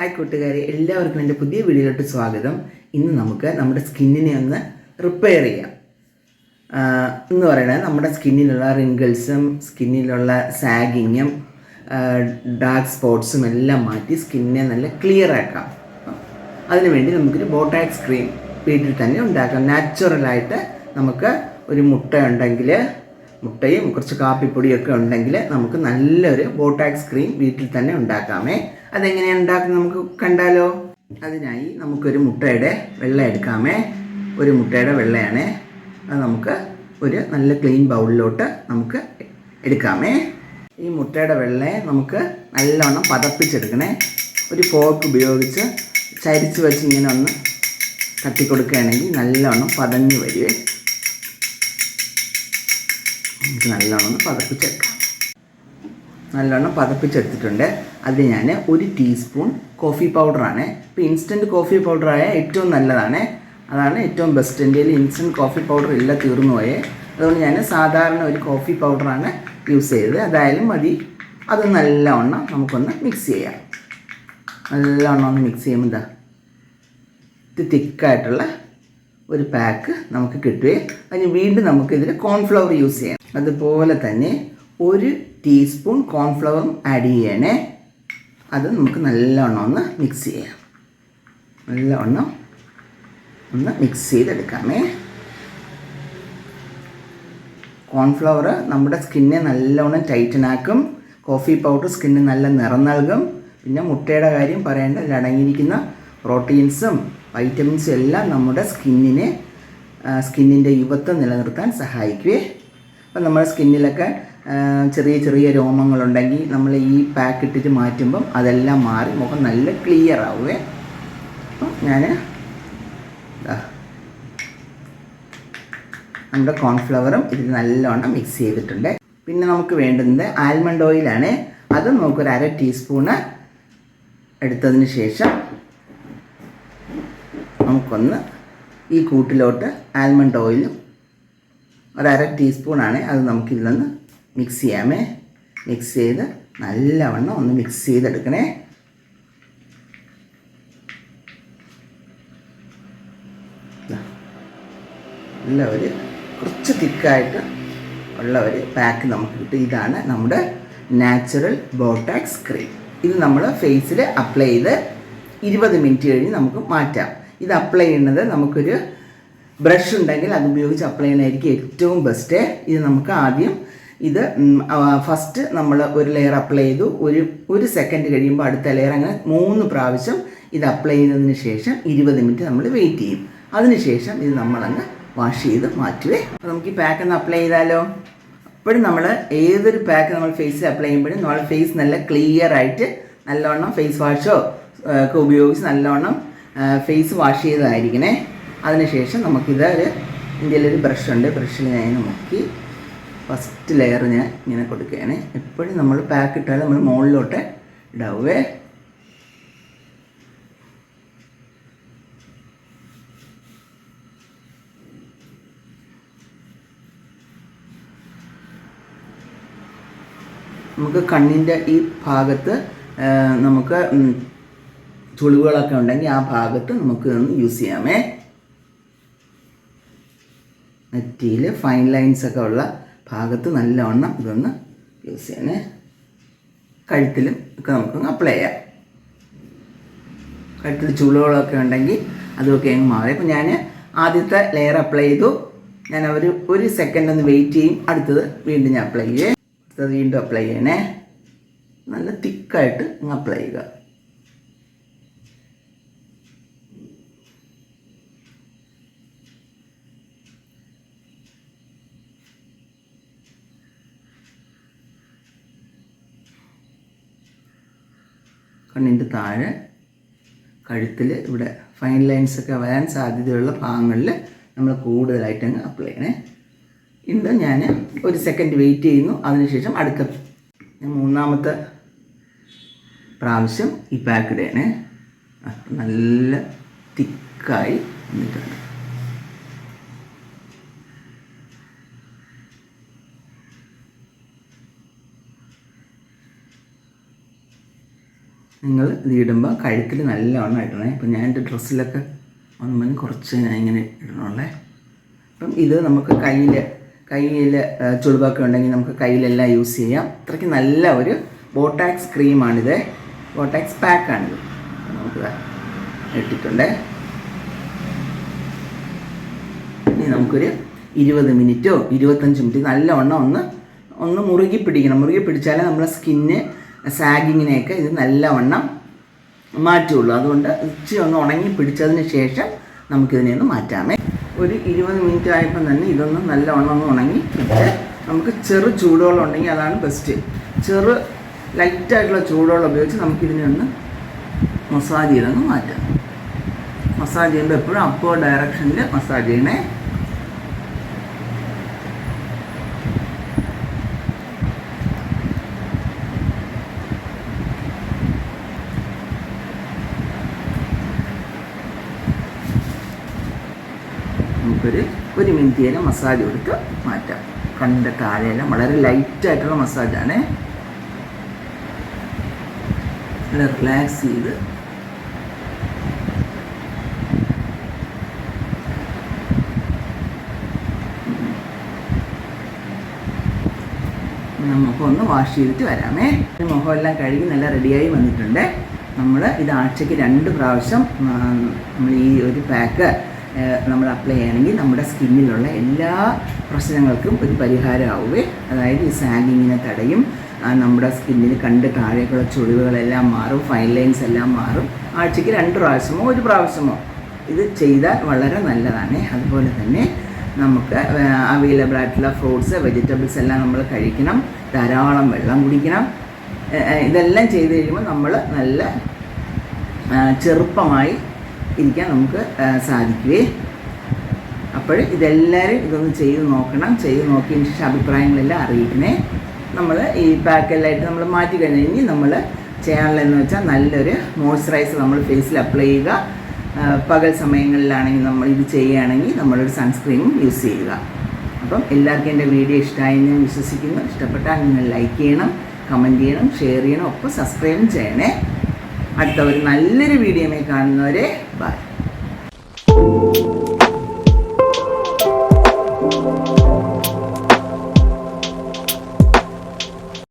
Hi കൂട്ടുകാരെ, എല്ലാവർക്കും എൻ്റെ പുതിയ വീഡിയോയിലോട്ട് സ്വാഗതം. ഇന്ന് നമുക്ക് നമ്മുടെ സ്കിന്നിനെ ഒന്ന് റിപ്പയർ ചെയ്യാം. എന്ന് പറയുന്നത് നമ്മുടെ സ്കിന്നിലുള്ള റിങ്കിൾസും സ്കിന്നിലുള്ള സാഗിങ്ങും ഡാർക്ക് സ്പോട്ട്സും എല്ലാം മാറ്റി സ്കിന്നിനെ നല്ല ക്ലിയർ ആക്കാം. അതിനുവേണ്ടി നമുക്കൊരു ബോട്ടാക്സ് ക്രീം വീട്ടിൽ തന്നെ ഉണ്ടാക്കാം. നാച്ചുറലായിട്ട് നമുക്ക് ഒരു മുട്ടയും കുറച്ച് കാപ്പിപ്പൊടിയൊക്കെ ഉണ്ടെങ്കിൽ നമുക്ക് നല്ലൊരു ബോട്ടാക്സ് ക്രീം വീട്ടിൽ തന്നെ ഉണ്ടാക്കാമേ. അതെങ്ങനെയാണ് ഉണ്ടാക്കുന്നത് നമുക്ക് കണ്ടാലോ. അതിനായി നമുക്കൊരു മുട്ടയുടെ വെള്ള എടുക്കാമേ. ഒരു മുട്ടയുടെ വെള്ളയാണ്. അത് നമുക്ക് ഒരു നല്ല ക്ലീൻ ബൗളിലോട്ട് നമുക്ക് എടുക്കാമേ. ഈ മുട്ടയുടെ വെള്ളയെ നമുക്ക് നല്ലവണ്ണം പതപ്പിച്ചെടുക്കണേ. ഒരു ഫോർക്ക് ഉപയോഗിച്ച് ചരിച്ച് വെച്ച് ഇങ്ങനെ ഒന്ന് തട്ടിക്കൊടുക്കുകയാണെങ്കിൽ നല്ലവണ്ണം പതഞ്ഞ് വരുവേ. നമുക്ക് നല്ലവണ്ണം പതപ്പിച്ചെടുക്കാം. നല്ലവണ്ണം പതപ്പിച്ചെടുത്തിട്ടുണ്ട്. അത് ഞാൻ 1 ടീസ്പൂൺ കോഫി പൗഡറാണ്. ഇപ്പോൾ ഇൻസ്റ്റൻറ്റ് കോഫി പൗഡറായ ഏറ്റവും നല്ലതാണ്. അതാണ് ഏറ്റവും ബെസ്റ്റ്. എൻ്റെ കയ്യിൽ ഇൻസ്റ്റൻറ്റ് കോഫി പൗഡർ ഇല്ല, തീർന്നു പോയേ. അതുകൊണ്ട് ഞാൻ സാധാരണ ഒരു കോഫി പൗഡറാണ് യൂസ് ചെയ്തത്. അതായാലും മതി. അത് നല്ലവണ്ണം നമുക്കൊന്ന് മിക്സ് ചെയ്യാം. നല്ലവണ്ണം ഒന്ന് മിക്സ് ചെയ്യുമ്പോൾ ഇത് തിക്കായിട്ടുള്ള ഒരു പാക്ക് നമുക്ക് കിട്ടുകയെ. അതിന് വീണ്ടും നമുക്കിതിൽ കോൺഫ്ലവർ യൂസ് ചെയ്യാം. അതുപോലെ തന്നെ 1 ടീസ്പൂൺ കോൺഫ്ലവറും ആഡ് ചെയ്യണേ. അത് നമുക്ക് നല്ലവണ്ണം ഒന്ന് മിക്സ് ചെയ്യാം. നല്ലവണ്ണം ഒന്ന് മിക്സ് ചെയ്തെടുക്കാമേ. കോൺഫ്ലവർ നമ്മുടെ സ്കിന്നെ നല്ലവണ്ണം ടൈറ്റനാക്കും. കോഫി പൗഡർ സ്കിന്നിന് നല്ല നിറം നൽകും. പിന്നെ മുട്ടയുടെ കാര്യം പറയേണ്ട, അതിലടങ്ങിയിരിക്കുന്ന പ്രോട്ടീൻസും വൈറ്റമിൻസും എല്ലാം നമ്മുടെ സ്കിന്നിൻ്റെ യുവത്വം നിലനിർത്താൻ സഹായിക്കുവേ. അപ്പം നമ്മുടെ സ്കിന്നിലൊക്കെ ചെറിയ ചെറിയ രോമങ്ങളുണ്ടെങ്കിൽ നമ്മൾ ഈ പാക്ക് ഇട്ടിട്ട് മാറ്റുമ്പം അതെല്ലാം മാറി മുഖം നല്ല ക്ലിയർ ആവുവേ. അപ്പം ഞാൻ നമ്മുടെ കോൺഫ്ലവറും ഇതിൽ നല്ലവണ്ണം മിക്സ് ചെയ്തിട്ടുണ്ട്. പിന്നെ നമുക്ക് വേണ്ടുന്നത് ആൽമണ്ട് ഓയിലാണ്. അത് നമുക്കൊരു 1/2 ടീസ്പൂണ് എടുത്തതിന് ശേഷം നമുക്കൊന്ന് ഈ കൂട്ടിലോട്ട് ആൽമണ്ട് ഓയിലും 1/2 ടീസ്പൂണാണ്. അത് നമുക്കിതിൽ നിന്ന് മിക്സ് ചെയ്യാമേ. മിക്സ് ചെയ്ത് നല്ലവണ്ണം ഒന്ന് മിക്സ് ചെയ്തെടുക്കണേ. നല്ല കുറച്ച് തിക്കായിട്ട് ഉള്ള ഒരു പാക്ക് നമുക്ക് കിട്ടും. ഇതാണ് നമ്മുടെ നാച്ചുറൽ ബോട്ടാക്സ് ക്രീം. ഇത് നമ്മൾ ഫേസിൽ അപ്ലൈ ചെയ്ത് 20 മിനിറ്റ് കഴിഞ്ഞ് നമുക്ക് മാറ്റാം. ഇത് അപ്ലൈ ചെയ്യുന്നത് നമുക്കൊരു ബ്രഷ് ഉണ്ടെങ്കിൽ അത് ഉപയോഗിച്ച് അപ്ലൈ ചെയ്യണമായിരിക്കും ഏറ്റവും ബെസ്റ്റ്. ഇത് നമുക്ക് ആദ്യം ഫസ്റ്റ് നമ്മൾ ഒരു ലെയർ അപ്ലൈ ചെയ്തു. ഒരു സെക്കൻഡ് കഴിയുമ്പോൾ അടുത്ത ലെയർ, അങ്ങനെ 3 പ്രാവശ്യം ഇത് അപ്ലൈ ചെയ്തതിന് ശേഷം 20 മിനിറ്റ് നമ്മൾ വെയിറ്റ് ചെയ്യും. അതിനുശേഷം ഇത് നമ്മളങ്ങ് വാഷ് ചെയ്ത് മാറ്റുവേ. അപ്പോൾ നമുക്ക് ഈ പാക്ക് ഒന്ന് അപ്ലൈ ചെയ്താലോ. അപ്പോഴും നമ്മൾ ഏതൊരു പാക്ക് നമ്മൾ ഫേസിൽ അപ്ലൈ ചെയ്യുമ്പോഴും നമ്മൾ ഫേസ് നല്ല ക്ലിയർ ആയിട്ട് നല്ലവണ്ണം ഫേസ് വാഷോ ഒക്കെ ഉപയോഗിച്ച് നല്ലവണ്ണം ഫേസ് വാഷ് ചെയ്തതായിരിക്കണേ. അതിനുശേഷം നമുക്കിത് ഇന്ത്യയിലൊരു ബ്രഷുണ്ട്. ബ്രഷിൽ ഞാൻ നോക്കി ഫസ്റ്റ് ലെയർ ഞാൻ ഇങ്ങനെ കൊടുക്കുകയാണ്. എപ്പോഴും നമ്മൾ പാക്ക് ഇട്ടാൽ നമ്മൾ മുകളിലോട്ട് ഇടാവേ. നമുക്ക് കണ്ണിൻ്റെ ഈ ഭാഗത്ത് നമുക്ക് ചുളിവുകളൊക്കെ ഉണ്ടെങ്കിൽ ആ ഭാഗത്ത് നമുക്ക് ഒന്ന് യൂസ് ചെയ്യാമേ. നെറ്റിയിൽ ഫൈൻ ലൈൻസൊക്കെ ഉള്ള ഭാഗത്ത് നല്ലവണ്ണം ഇതൊന്ന് യൂസ് ചെയ്യണേ. കഴുത്തിലും ഒക്കെ നമുക്കൊന്ന് അപ്ലൈ ചെയ്യാം. കഴുത്തിൽ ചുളിവുകളൊക്കെ ഉണ്ടെങ്കിൽ അതൊക്കെ അങ്ങ് മാറി. അപ്പോൾ ഞാൻ ആദ്യത്തെ ലെയർ അപ്ലൈ ചെയ്തു. ഞാൻ ഒരു സെക്കൻഡ് ഒന്ന് വെയിറ്റ് ചെയ്യും. അടുത്തത് വീണ്ടും ഞാൻ അപ്ലൈ ചെയ്യേ. അടുത്തത് വീണ്ടും അപ്ലൈ ചെയ്യണേ. നല്ല തിക്കായിട്ട് അങ്ങ് അപ്ലൈ ചെയ്യുക. കണ്ണിൻ്റെ താഴെ, കഴുത്തിൽ ഇവിടെ ഫൈൻ ലൈൻസൊക്കെ വരാൻ സാധ്യതയുള്ള ഭാഗങ്ങളിൽ നമ്മൾ കൂടുതലായിട്ട് അങ്ങ് അപ്ലൈ ചെയ്യണേ. ഇത് ഞാൻ ഒരു സെക്കൻഡ് വെയിറ്റ് ചെയ്യുന്നു. അതിനുശേഷം അടുത്ത 3ാമത്തെ പ്രാവശ്യം ഈ പാക്ക് ഇടണേ. നല്ല തിക്കായി വന്നിട്ടുണ്ട്. നിങ്ങൾ ഇത് ഇടുമ്പോൾ കഴുത്തിൽ നല്ലവണ്ണം ഇടണേ. ഇപ്പം ഞാൻ എൻ്റെ ഡ്രസ്സിലൊക്കെ ഒന്നും കുറച്ച് ഞാൻ ഇങ്ങനെ ഇടണമല്ലേ. അപ്പം ഇത് നമുക്ക് കയ്യിൽ ചുളിവൊക്കെ ഉണ്ടെങ്കിൽ നമുക്ക് കയ്യിലെല്ലാം യൂസ് ചെയ്യാം. അത്രയ്ക്ക് നല്ല ഒരു ബോട്ടാക്സ് ക്രീമാണിത്, ബോട്ടാക്സ് പാക്കാണിത്. നമുക്ക് ഇട്ടിട്ടുണ്ട്. ഇനി നമുക്കൊരു 20 മിനിറ്റോ 25 മിനിറ്റ് നല്ലവണ്ണം ഒന്ന് മുറുകി പിടിക്കണം. മുറുകി പിടിച്ചാലേ നമ്മുടെ സ്കിന്ന് സാഗിങ്ങിനെയൊക്കെ ഇത് നല്ലവണ്ണം മാറ്റുള്ളൂ. അതുകൊണ്ട് ഇച്ചിരി ഒന്ന് ഉണങ്ങി പിടിച്ചതിന് ശേഷം നമുക്കിതിനെ ഒന്ന് മാറ്റാമേ. ഒരു 20 മിനിറ്റ് ആയപ്പം തന്നെ ഇതൊന്ന് നല്ലവണ്ണം ഒന്ന് ഉണങ്ങി പിടിച്ച് നമുക്ക് ചെറു ചൂടുവെള്ളം ഉണ്ടെങ്കിൽ അതാണ് ബെസ്റ്റ്. ലൈറ്റായിട്ടുള്ള ചൂടുവെള്ളം ഉപയോഗിച്ച് നമുക്കിതിനെ ഒന്ന് മസാജ് ചെയ്തൊന്ന് മാറ്റാം. മസാജ് ചെയ്യുമ്പോൾ എപ്പോഴും അപ്പർ ഡയറക്ഷനിൽ മസാജ് ചെയ്യണേ. നമുക്കൊരു 1 മിനിറ്റ് നേരം മസാജ് കൊടുത്ത് മാറ്റാം. കണ്ണിൻ്റെ താഴെയെല്ലാം വളരെ ലൈറ്റായിട്ടുള്ള മസാജാണ്. നല്ല റിലാക്സ് ചെയ്ത് നമുക്കൊന്ന് വാഷ് ചെയ്തിട്ട് വരാമേ. മുഖമെല്ലാം കഴുകി നല്ല റെഡിയായി വന്നിട്ടുണ്ട്. നമ്മൾ ഇത് ആഴ്ചയ്ക്ക് 2 പ്രാവശ്യം നമ്മൾ ഈ ഒരു പാക്ക് നമ്മൾ അപ്ലൈ ചെയ്യണമെങ്കിൽ നമ്മുടെ സ്കിന്നിലുള്ള എല്ലാ പ്രശ്നങ്ങൾക്കും ഒരു പരിഹാരമാവുകയെ. അതായത് ഈ സാഗിങ്ങിനെ തടയും, നമ്മുടെ സ്കിന്നിൽ കണ്ട് താഴേക്കുള്ള ചുളിവുകളെല്ലാം മാറും, ഫൈൻ ലൈൻസ് എല്ലാം മാറും. ആഴ്ചയ്ക്ക് 2 പ്രാവശ്യമോ 1 പ്രാവശ്യമോ ഇത് ചെയ്താൽ വളരെ നല്ലതാണ്. അതുപോലെ തന്നെ നമുക്ക് അവൈലബിൾ ആയിട്ടുള്ള ഫ്രൂട്ട്സ്, വെജിറ്റബിൾസ് എല്ലാം നമ്മൾ കഴിക്കണം. ധാരാളം വെള്ളം കുടിക്കണം. ഇതെല്ലാം ചെയ്ത് കഴിയുമ്പോൾ നമ്മൾ നല്ല ചെറുപ്പമായി ഇരിക്കാൻ നമുക്ക് സാധിക്കുവേ. അപ്പോൾ ഇതെല്ലാവരും ഇതൊന്ന് ചെയ്ത് നോക്കണം. ചെയ്ത് നോക്കിയതിന് ശേഷം അഭിപ്രായങ്ങളെല്ലാം അറിയിക്കണേ. നമ്മൾ ഈ പാക്കെല്ലാമായിട്ട് നമ്മൾ മാറ്റി കഴിഞ്ഞെങ്കിൽ നമ്മൾ ചെയ്യാനുള്ളതെന്ന് വെച്ചാൽ നല്ലൊരു മോയ്സ്ചറൈസർ നമ്മൾ ഫേസിൽ അപ്ലൈ ചെയ്യുക. പകൽ സമയങ്ങളിലാണെങ്കിൽ നമ്മൾ ഇത് ചെയ്യുകയാണെങ്കിൽ നമ്മളൊരു സൺസ്ക്രീനും യൂസ് ചെയ്യുക. അപ്പം എല്ലാവർക്കും എൻ്റെ വീഡിയോ ഇഷ്ടമായി ഞാൻ വിശ്വസിക്കുന്നു. ഇഷ്ടപ്പെട്ടാൽ നിങ്ങൾ ലൈക്ക് ചെയ്യണം, കമൻറ്റ് ചെയ്യണം, ഷെയർ ചെയ്യണം, ഒപ്പം സബ്സ്ക്രൈബും ചെയ്യണേ. അടുത്ത ഒരു നല്ലൊരു വീഡിയോയിൽ കാണുന്നവരെ ബൈ.